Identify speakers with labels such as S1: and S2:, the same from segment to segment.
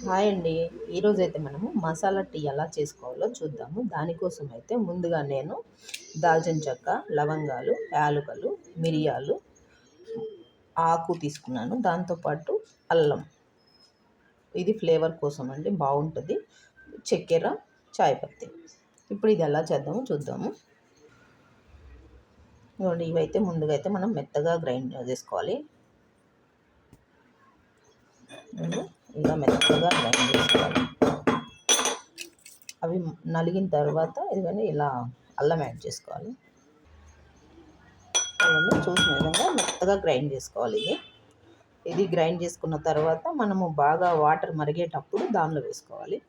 S1: Hi అండి. ఈరోజైతే మనము మసాలా టీ ఎలా చేసుకోవాలో చూద్దాము. దానికోసం అయితే ముందుగా నేను దాల్చిన చెక్క, లవంగాలు, యాలకులు, మిరియాలు, ఆకు తీసుకున్నాను. దాంతోపాటు అల్లం, ఇది ఫ్లేవర్ కోసం అండి, బాగుంటుంది. చక్కెర, చాయ్ పత్తి. ఇప్పుడు ఇది ఎలా చేద్దామో చూద్దాము. ఇవ్వండి, ఇవైతే ముందుగా అయితే మనం మెత్తగా గ్రైండ్ చేసుకోవాలి. ఇలా మెత్తగా గ్రైండ్ చేసుకోవాలి. అవి నలిగిన తర్వాత ఇదిగోండి ఇలా అల్లం యాడ్ చేసుకోవాలి. ఇవన్నీ చూసిన విధంగా మెత్తగా గ్రైండ్ చేసుకోవాలి. ఇది గ్రైండ్ చేసుకున్న తర్వాత మనము బాగా వాటర్ మరిగేటప్పుడు దానిలో వేసుకోవాలి.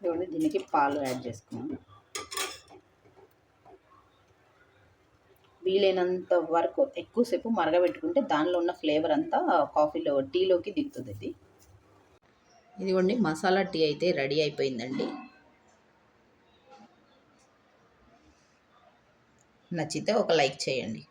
S1: ఇవన్నీ దీనికి పాలు యాడ్ చేసుకున్నాం. వీలైనంత వరకు ఎక్కువసేపు మరగబెట్టుకుంటే దానిలో ఉన్న ఫ్లేవర్ అంతా కాఫీలో, టీలోకి దిగుతుంది. ఇదిగోండి, మసాలా టీ అయితే రెడీ అయిపోయిందండి. నచ్చితే ఒక లైక్ చేయండి.